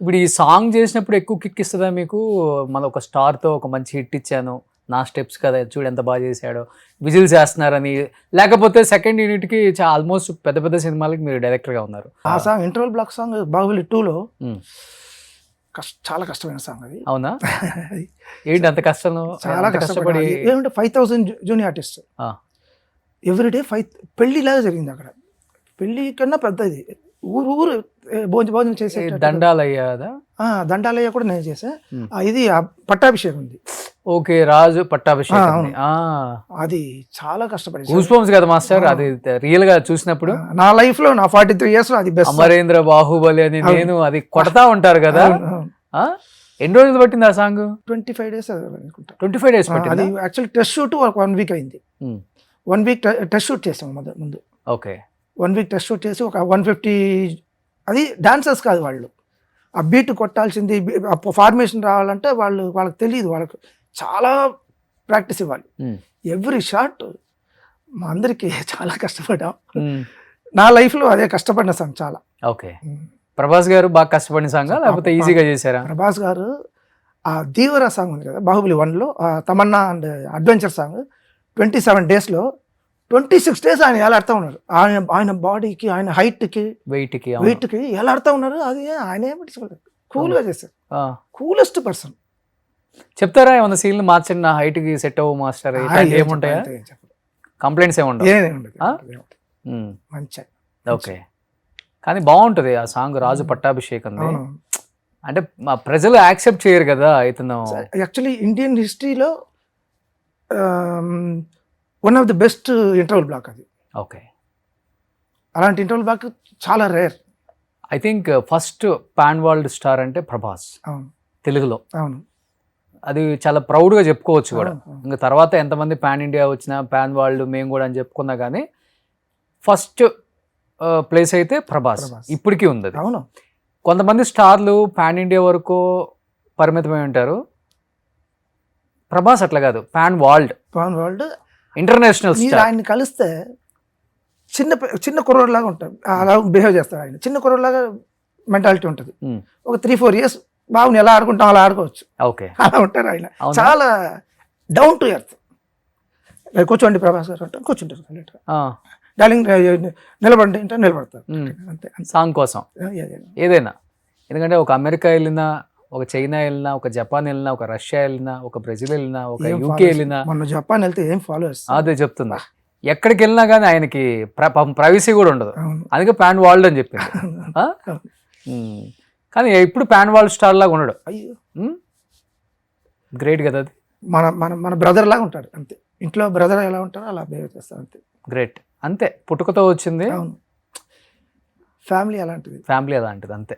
ఇప్పుడు ఈ సాంగ్ చేసినప్పుడు ఎక్కువ కిక్ ఇస్తుందా మీకు? మన ఒక స్టార్‌తో ఒక మంచి హిట్ ఇచ్చాను. నా స్టెప్స్ కదా! చూడు ఎంత బాగా చేశాడో. విజిల్స్ ఏస్తున్నారని. లేకపోతే సెకండ్ యూనిట్‌కి ఆల్‌మోస్ట్ పెద్ద పెద్ద సినిమాలకి మీరు డైరెక్టర్‌గా ఉన్నారు. ఆ song interval block song 'Baahubali 2లో' హ్మ్. చాలా కష్టమైన సాంగ్ అది. అవునా? ఏంటి అంత కష్టం? చాలా అంత కష్టపడి ఏమంటే 5000 జూనియర్ ఆర్టిస్ట్. ఆ! ఎవ్రీడే పెళ్ళిలాగా జరిగింది అక్కడ. పెళ్లి కన్నా పెద్దది. ఊరు ఊరు భోజనం చేసేటట్టుగా. దండాలయ్యాదా? దండాలయ్య కూడా నేను చేశా. హ్మ్. ఇది పట్టాభిషేకం ఉంది. ఓకే. రాజు పట్టాభిషేకం. అవును. ఆ! అది చాలా కష్టపడి గూస్ బంప్స్ కదా మాస్టర్. అది రియల్‌గా చూసినప్పుడు. నా లైఫ్‌లో నా 43 ఇయర్స్‌లో అది బెస్ట్. అమరేంద్ర బాహుబలి అని నేను అది కొడతా ఉంటారు కదా! ఆ! ఎన్ని రోజులు పట్టింది ఆ సాంగ్? 25 డేస్ అనుకుంటా. 25 డేస్ అది పట్టిందా? యాక్చువల్లీ టెస్ట్ షూట్ ఒక 1 వీక్ అయింది. హ్మ్. 1 వీక్ టెస్ట్ షూట్ చేసాం ముందు. ఓకే. 1 వీక్ టెస్ట్ షూట్ చేసి ఒక 150 అది డాన్సర్స్ కాదు వాళ్ళు. ఆ బీట్ కొట్టాల్సింది ఫార్మేషన్ రావాలంటే వాళ్ళకి తెలీదు. వాళ్ళకి చాలా ప్రాక్టీస్ ఇవ్వాలి. హ్మ్. ఎవ్రీ షాట్ మా అందరికీ చాలా కష్టపడ్డాం. హ్మ్. నా లైఫ్‌లో అదే కష్టపడిన సాంగ్ చాలా. ఓకే. ప్రభాస్ గారు బాగా కష్టపడిన సాంగా? లేకపోతే ఈజీగా చేశారా? ప్రభాస్ గారు ఆ 'ధీవర' సాంగ్ ఉంది కదా! 'బాహుబలి 1లో' తమన్నా అండ్ అడ్వెంచర్ సాంగ్ 27 డేస్‌లో 26 డేస్ ఆయన ఎలాడుతూ ఉన్నారు. ఆయన బాడీకి, ఆయన హైట్‌కి, వెయిట్‌కి ఎలాడుతూ ఉన్నారు. అది ఆయనే పట్టించుకోలేదు. కూల్‌గా చేశారు. ఆ! Coolest person. చెప్తారా ఏమన్నా సీన్‌లు మార్చండి నా హైట్‌కి సెట్ అవ్వవు మాస్టర్ ఇట్లాంటివి ఏముంటాయా? కంప్లైంట్స్ ఏమి ఉండవు. ఆ? హ్మ్. మంచి ఓకే. కానీ బాగుంటది ఆ సాంగ్ రాజు పట్టాభిషేకంది. అవును. అంటే మా ప్రజలు యాక్సెప్ట్ చేయరు కదా ఇతను. యాక్చువల్లీ ఇండియన్ హిస్టరీలో one of the best interval block అది. ఓకే. అలాంటి ఇంటర్వల్ బ్లాక్ చాలా rare. I think first pan world star అంటే ప్రభాస్ అవును. తెలుగులో. అవును. అది చాలా ప్రౌడ్‌గా చెప్పుకోవచ్చు కూడా. అవును. ఇంకా తర్వాత ఎంతమంది పాన్ ఇండియా వచ్చినా పాన్ వరల్డ్ మేము కూడా అని చెప్పుకున్నా కానీ ఫస్ట్ ప్లేస్ అయితే ప్రభాస్. ఇప్పటికీ ఉంది అది. అవును. కొంతమంది స్టార్లు పాన్ ఇండియా వరకు పరిమితమై ఉంటారు. ప్రభాస్ అట్లా కాదు, పాన్ వరల్డ్ ఇంటర్నేషనల్ మీరు స్టార్. ఆయన్ని కలిస్తే చిన్న కుర్రోడ్లాగా ఉంటాడు. అలా బిహేవ్ చేస్తాడు ఆయన. చిన్న కుర్రోడ్లాగా మెంటాలిటీ ఉంటుంది. ఒక 3-4 ఇయర్స్ బాబుని ఎలా ఆడుకుంటాం అలా ఆడుకోవచ్చు. ఓకే. అలా ఉంటారు ఆయన. చాలా డౌన్ టు ఎర్త్. కూర్చోండి ప్రభాస్ గారు అంటే కూర్చుంటారు. డార్లింగ్ నిలబడి అంటే నిలబడతారు. అంతే. సాంగ్ కోసం ఏదైనా. ఎందుకంటే ఒక అమెరికా వెళ్ళినా, ఒక చైనా వెళ్ళినా, ఒక జపాన్ వెళ్ళినా, ఒక రష్యా వెళ్ళినా, ఒక బ్రెజిల్ వెళ్ళినా, ఒక యూకే వెళ్ళినా, మొన్న జపాన్ వెళ్తే ఏం ఫాలోవర్స్. అదే చెప్తున్నా. ఎక్కడికి వెళ్ళినా కానీ ఆయనకి ప్రైవసీ కూడా ఉండదు. అందుకే పాన్ వరల్డ్ అని చెప్పింది. కానీ ఇప్పుడు పాన్ వరల్డ్ స్టార్ లాగా ఉండడు. గ్రేట్ కదా అది. మన మన మన బ్రదర్ లాగా ఉంటాడు అంతే. ఇంట్లో బ్రదర్ ఎలా ఉంటారో అలా బిహేవ్ చేస్తారు అంతే. గ్రేట్. అంతే పుట్టుకతో వచ్చింది. అవును. ఫ్యామిలీ అలాంటిది అంతే.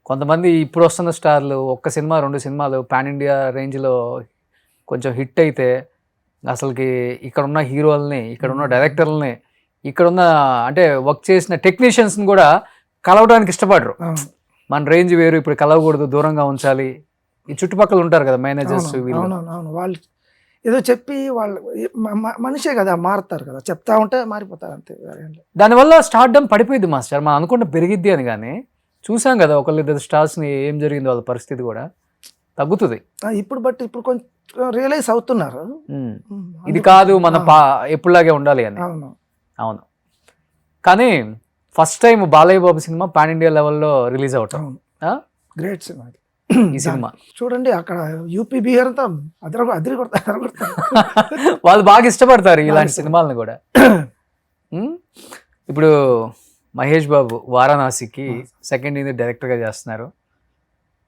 కొంతమంది ఇప్పుడు వస్తున్న స్టార్లు ఒక్క సినిమా 2 సినిమాలు పాన్ ఇండియా రేంజ్లో కొంచెం హిట్ అయితే అసలుకి ఇక్కడున్న హీరోలని, ఇక్కడున్న డైరెక్టర్లని, ఇక్కడున్న అంటే వర్క్ చేసిన టెక్నీషియన్స్ని కూడా కలవడానికి ఇష్టపడరు. మన రేంజ్ వేరు, ఇప్పుడు కలవకూడదు, దూరంగా ఉంచాలి. ఈ చుట్టుపక్కల ఉంటారు కదా మేనేజర్స్ వీళ్ళు. అవును. వాళ్ళు ఏదో చెప్పి వాళ్ళు మనిషే కదా, మారుతారు కదా, చెప్తా ఉంటే మారిపోతారు అంతే. దానివల్ల స్టార్డమ్ పడిపోయింది మాస్టర్. మనం అనుకుంటే పెరిగిద్ది అని, కానీ చూసాం కదా ఒకళ్ళిద్దరు స్టార్స్ని ఏం జరిగింది, వాళ్ళ పరిస్థితి కూడా తగ్గుతుంది ఇప్పుడు కొంచెం రియలైజ్ అవుతున్నారు. ఇది కాదు మన ఎప్పుడులాగే ఉండాలి అని. అవును. కానీ first time Balayya Babu cinema pan India లెవెల్లో రిలీజ్ అవటం గ్రేట్ సినిమా ఈ సినిమా. చూడండి అక్కడ యూపీ బిహార్ అంతా అదిరి కొడతారు. వాళ్ళు బాగా ఇష్టపడతారు ఇలాంటి సినిమాలను కూడా. ఇప్పుడు మహేష్ బాబు వారణాసికి సెకండ్ ఇయర్ డైరెక్టర్గా చేస్తున్నారు.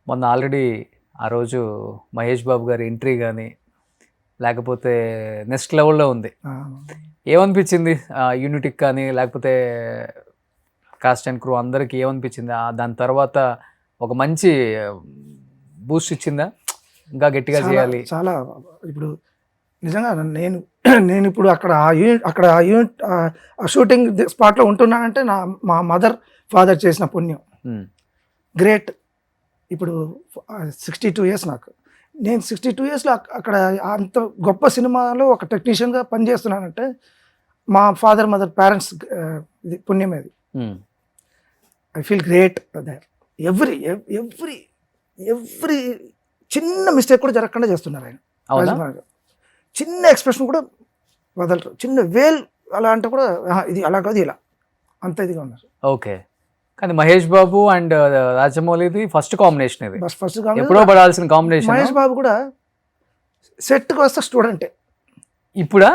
మొన్న ఆల్రెడీ ఆ రోజు మహేష్ బాబు గారి ఎంట్రీ కానీ లేకపోతే నెక్స్ట్ లెవెల్లో ఉంది. ఏమనిపించింది యూనిట్కి కానీ లేకపోతే కాస్ట్ అండ్ క్రూ అందరికి ఏమనిపించింది? దాని తర్వాత ఒక మంచి బూస్ట్ ఇచ్చిందా, ఇంకా గట్టిగా చేయాలి? చాలా. ఇప్పుడు నిజంగా నేను ఇప్పుడు అక్కడ ఆ యూనిట్ షూటింగ్ స్పాట్లో ఉంటున్నానంటే మా మదర్ ఫాదర్ చేసిన పుణ్యం. గ్రేట్. ఇప్పుడు 62 ఇయర్స్ నాకు. నేను 62 ఇయర్స్లో అక్కడ అంత గొప్ప సినిమాలో ఒక టెక్నీషియన్గా పనిచేస్తున్నానంటే మా ఫాదర్ మదర్ పేరెంట్స్ ఇది పుణ్యం అది. I feel great that every every చిన్న మిస్టేక్ కూడా జరగకుండా చేస్తున్నారు ఆయన. అవునా? రాజమౌళి గారు చిన్న ఎక్స్ప్రెషన్ కూడా వదలరు, చిన్న వేల్ అలా అంటే కూడా ఇది అలా కాదు ఇలా, అంత ఇదిగా ఉన్నారు. ఓకే. కానీ Mahesh Babu and రాజమౌళిది first combination ఇది, బస్ ఫస్ట్ ఎప్పుడో పడాల్సిన కాంబినేషన్. మహేష్ బాబు కూడా సెట్కి వస్తే స్టూడెంటే, ఇప్పుడా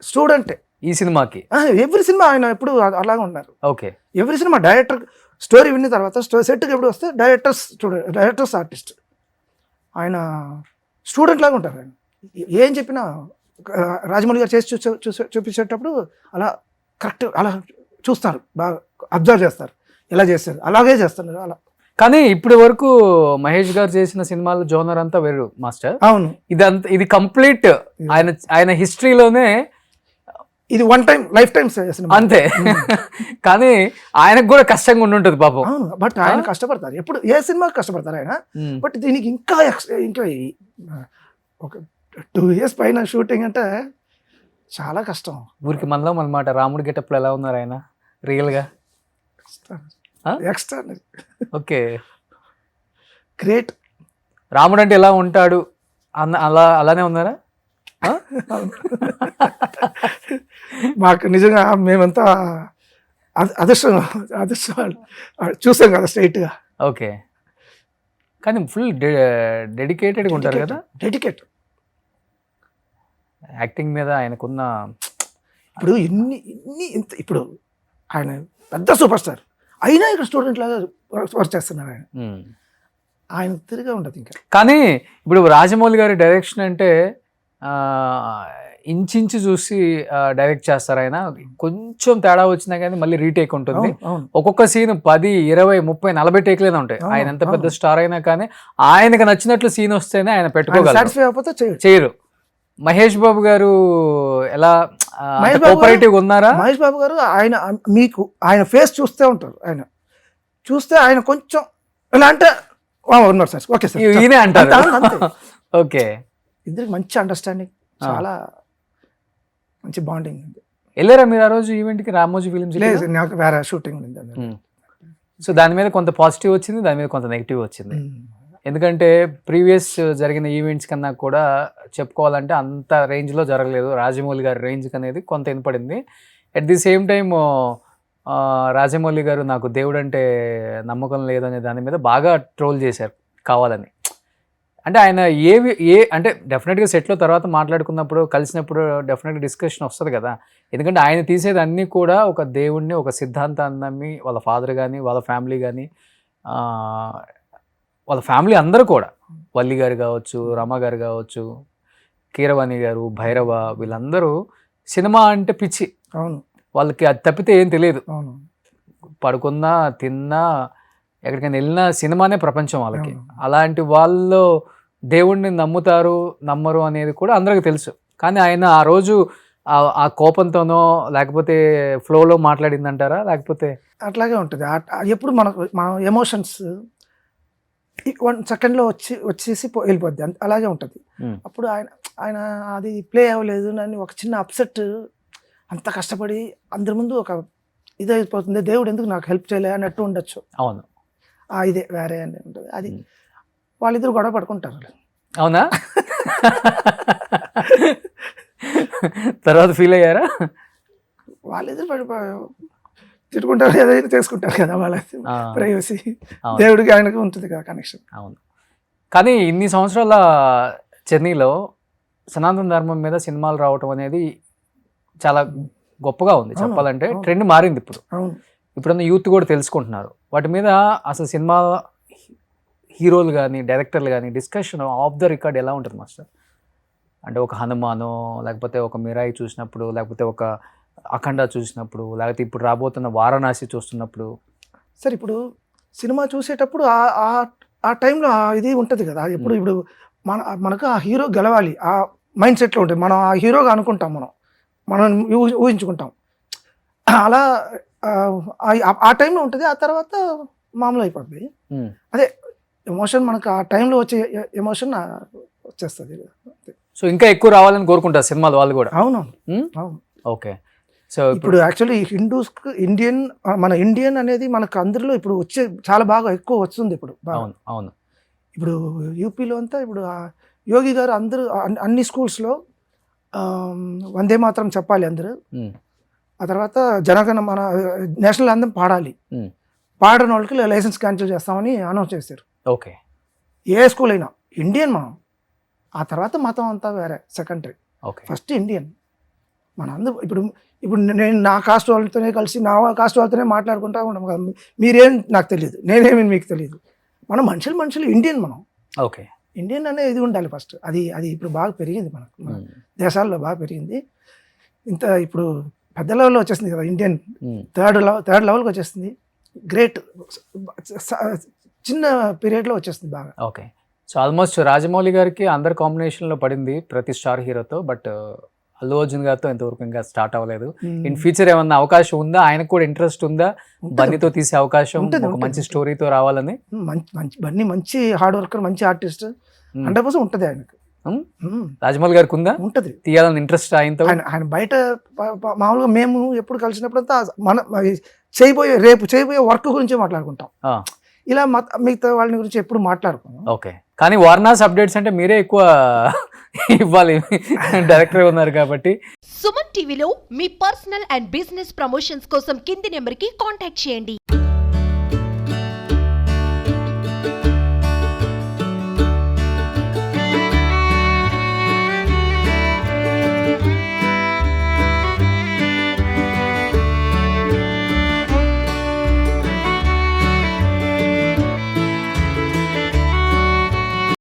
స్టూడెంటే ఈ సినిమాకి? ఎవ్రీ సినిమా ఆయన ఎప్పుడు అలాగే ఉన్నారు. Okay. Every cinema director story విన్న తర్వాత సెట్కి ఎప్పుడు వస్తే డైరెక్టర్స్ ఆర్టిస్ట్, ఆయన స్టూడెంట్ లాగా ఉంటారు. ఆయన ఏం చెప్పినా రాజమౌళి గారు చేసి చూపించేటప్పుడు అలా కరెక్ట్ అలా చూస్తారు, బాగా అబ్జర్వ్ చేస్తారు, ఎలా చేస్తారు అలాగే చేస్తున్నారు అలా. కానీ ఇప్పటి వరకు మహేష్ గారు చేసిన సినిమాల జోనర్ అంతా వేరు మాస్టర్. అవును, ఇది కంప్లీట్ ఆయన హిస్టరీలోనే ఇది one time life time cinema అంతే. కానీ ఆయనకు కూడా కష్టంగా ఉండుంటది పాపం. అవును, బట్ ఆయన కష్టపడతారు, ఎప్పుడు ఏ సినిమాకి కష్టపడతారు ఆయన. బట్ దీనికి ఇంకా ఒక 2 years పైన షూటింగ్ అంటే చాలా కష్టం. ఊరికి మనలో అనమాట. రాముడి గెటప్లో ఎలా ఉన్నారు ఆయన రియల్ గా? Extra okay. గ్రేట్. రాముడు అంటే ఎలా ఉంటాడు అలానే ఉన్నారా? మాకు నిజంగా మేమంతా అదృష్టం చూసాం కదా స్ట్రైట్గా. ఓకే. కానీ ఫుల్ డెడికేటెడ్గా ఉంటారు కదా. డెడికేట్ యాక్టింగ్ మీద ఆయనకున్న ఇప్పుడు ఇప్పుడు ఆయన పెద్ద సూపర్ స్టార్ అయినా ఇక్కడ స్టూడెంట్ లాగా వర్క్ చేస్తున్నారు ఆయన. ఆయన తిరిగా ఉండదు ఇంకా. కానీ ఇప్పుడు రాజమౌళి గారి డైరెక్షన్ అంటే ఇంచించి చూసి డైరెక్ట్ చేస్తారు ఆయన. కొంచెం తేడా వచ్చినా కానీ మళ్ళీ రీటేక్ ఉంటుంది. ఒక్కొక్క సీన్ 10, 20, 30, 40 టేక్లేనే ఉంటాయి. ఆయన ఎంత పెద్ద స్టార్ అయినా కానీ ఆయనకు నచ్చినట్లు సీన్ వస్తేనే ఆయన పెట్టుకోగలరు, చేయరు. మహేష్ బాబు గారు ఎలా కోఆపరేటివ్ ఉన్నారా? మహేష్ బాబు గారు ఆయన ఫేస్ చూస్తే ఉంటారు, ఆయన చూస్తే ఆయన కొంచెం ఎలా అంటే ఉన్నారు సార్, ఓకే సార్ ఈయనే అంటారు. ఓకే. ఇద్దరికి మంచి అండర్స్టాండింగ్, చాలా మంచి బాండింగ్ ఉంది. వెళ్ళారా మీరు ఆ రోజు ఈవెంట్కి? రామోజీ ఫిలిమ్స్? లేదు, నాకు వేరే షూటింగ్ ఉంది. సో దాని మీద కొంత పాజిటివ్ వచ్చింది, దాని మీద కొంత నెగిటివ్ వచ్చింది. ఎందుకంటే ప్రీవియస్ జరిగిన ఈవెంట్స్ కన్నా కూడా చెప్పుకోవాలంటే అంత రేంజ్లో జరగలేదు. రాజమౌళి గారి రేంజ్కి అనేది కొంత వినపడింది. At the same time Rajamouli garu నాకు దేవుడు అంటే నమ్మకం లేదనే దాని మీద బాగా ట్రోల్ చేశారు కావాలని. అంటే ఆయన అంటే డెఫినెట్గా సెట్లో తర్వాత మాట్లాడుకున్నప్పుడు కలిసినప్పుడు డెఫినెట్గా డిస్కషన్ వస్తుంది కదా. ఎందుకంటే ఆయన తీసేది అన్నీ కూడా ఒక దేవుడిని, ఒక సిద్ధాంతాన్ని నమ్మి వాళ్ళ ఫాదర్ కానీ, వాళ్ళ ఫ్యామిలీ కానీ, వాళ్ళ ఫ్యామిలీ అందరూ కూడా, వల్లి గారు కావచ్చు, రమ గారు కావచ్చు, కీరవాణి గారు, భైరవ, వీళ్ళందరూ సినిమా అంటే పిచ్చి. అవును, వాళ్ళకి అది తప్పితే ఏం తెలియదు. అవును, పడుకున్నా తిన్నా ఎక్కడికైనా వెళ్ళినా సినిమానే ప్రపంచం వాళ్ళకి. అలాంటి వాళ్ళు దేవుణ్ణి నమ్ముతారు నమ్మరు అనేది కూడా అందరికీ తెలుసు. కానీ ఆయన ఆ రోజు ఆ కోపంతోనో లేకపోతే ఫ్లోలో మాట్లాడిందంటారా? లేకపోతే అట్లాగే ఉంటుంది. ఎప్పుడు మన ఎమోషన్స్ 1 సెకండ్లో వచ్చేసి వెళ్ళిపోద్ది, అలాగే ఉంటుంది. అప్పుడు ఆయన అది ప్లే అవ్వలేదు అని ఒక చిన్న అప్సెట్, అంత కష్టపడి అందరి ముందు ఒక ఇదైపోతుంది, దేవుడు ఎందుకు నాకు హెల్ప్ చేయలే అన్నట్టు ఉండొచ్చు. అవును, ఇదే వేరే అని ఉంటుంది. అది వాళ్ళిద్దరు గొడవ పడుకుంటారు. అవునా? తర్వాత ఫీల్ అయ్యారా? వాళ్ళిద్దరు తిట్టుకుంటారు, ఏదైనా చేసుకుంటారు కదా, వాళ్ళ ప్రైవసీ. దేవుడికి ఆయనకు ఉంటుంది కదా కనెక్షన్. అవును. కానీ ఇన్ని సంవత్సరాల జర్నీలో సనాతన ధర్మం మీద సినిమాలు రావటం అనేది చాలా గొప్పగా ఉంది చెప్పాలంటే. ట్రెండ్ మారింది ఇప్పుడు. ఇప్పుడున్న యూత్ కూడా తెలుసుకుంటున్నారు వాటి మీద. అసలు సినిమా హీరోలు కానీ డైరెక్టర్లు కానీ డిస్కషన్ ఆఫ్ ద రికార్డ్ ఎలా ఉంటుంది మాస్టర్? అంటే ఒక హనుమానో, లేకపోతే ఒక మిరాయి చూసినప్పుడు, లేకపోతే ఒక అఖండ చూసినప్పుడు, లేకపోతే ఇప్పుడు రాబోతున్న వారణాసి చూస్తున్నప్పుడు. సార్ ఇప్పుడు సినిమా చూసేటప్పుడు ఆ టైంలో ఇది ఉంటుంది కదా. ఇప్పుడు మనకు ఆ హీరో గెలవాలి, ఆ మైండ్ సెట్లో ఉంటుంది. మనం ఆ హీరోగా అనుకుంటాం, మనం ఊహించుకుంటాం. అలా ఆ టైంలో ఉంటుంది. ఆ తర్వాత మామూలు అయిపోద్ది. అదే ఎమోషన్ మనకు ఆ టైంలో వచ్చే ఎమోషన్ వచ్చేస్తుంది. సో ఇంకా ఎక్కువ రావాలని కోరుకుంటారు సినిమాలు వాళ్ళు కూడా. అవును. ఓకే. సో ఇప్పుడు యాక్చువల్లీ హిందూస్కి మన ఇండియన్ అనేది మనకు అందరిలో ఇప్పుడు వచ్చే చాలా బాగా ఎక్కువ వస్తుంది ఇప్పుడు. అవును. ఇప్పుడు యూపీలో అంతా ఇప్పుడు యోగి గారు అందరూ అన్ని స్కూల్స్లో వందే మాత్రం చెప్పాలి అందరూ. ఆ తర్వాత జనగణ మన నేషనల్ అందం పాడాలి. పాడని వాళ్ళకి లైసెన్స్ క్యాన్సిల్ చేస్తామని అనౌన్స్ చేశారు. ఓకే. ఏ స్కూల్ అయినా ఇండియన్ మనం, ఆ తర్వాత మతం అంతా వేరే సెకండరీ. ఓకే. ఫస్ట్ ఇండియన్ మన అందరూ. ఇప్పుడు ఇప్పుడు నేను నా కాస్ట్ వాళ్ళతోనే కలిసి నా కాస్ట్ వాళ్ళతోనే మాట్లాడుకుంటా ఉంటాం కదా. మీరేం నాకు తెలియదు, నేనేమి మీకు తెలియదు. మనం మనుషులు ఇండియన్ మనం. ఓకే. ఇండియన్ అనే ఇది ఉండాలి ఫస్ట్. అది ఇప్పుడు బాగా పెరిగింది మనకు, మన దేశాల్లో బాగా పెరిగింది. ఇంత ఇప్పుడు పెద్ద లెవెల్లో వచ్చేసింది కదా ఇండియన్. థర్డ్ లెవెల్కి వచ్చేస్తుంది. గ్రేట్ చిన్న పీరియడ్లో వచ్చేస్తుంది బాగా. ఓకే. సో ఆల్మోస్ట్ రాజమౌళి గారికి అందరు కాంబినేషన్లో పడింది ప్రతి స్టార్ హీరోతో. బట్ అల్లు అర్జున్ గారితో ఇంతవరకు ఇంకా స్టార్ట్ అవ్వలేదు. ఇన్ ఫ్యూచర్ ఏమన్నా అవకాశం ఉందా? ఆయనకు కూడా ఇంట్రెస్ట్ ఉందా బన్నీతో తీసే అవకాశం, ఒక మంచి స్టోరీతో రావాలని? బన్నీ మంచి హార్డ్ వర్కర్, మంచి ఆర్టిస్ట్, 100% ఉంటుంది ఆయనకు. రాజమౌళి గారికి ఉందా? ఉంటుంది, తీయాలని ఇంట్రెస్ట్ ఆయనతో. ఆయన బయట మామూలుగా మేము ఎప్పుడు కలిసినప్పుడంతా మన రేపు చేయబోయే వర్క్ గురించి మాట్లాడుకుంటాం. ఇలా మిగతా వాళ్ళ గురించి ఎప్పుడు మాట్లాడుకున్నాం. ఓకే. కానీ వారణాసి అప్డేట్స్ అంటే మీరే ఎక్కువ ఇవ్వాలి, డైరెక్టర్ ఉన్నారు కాబట్టి. సుమన్ టీవీలో మీ పర్సనల్ అండ్ బిజినెస్ ప్రమోషన్స్ కోసం కింది నెంబర్కి కాంటాక్ట్ చేయండి.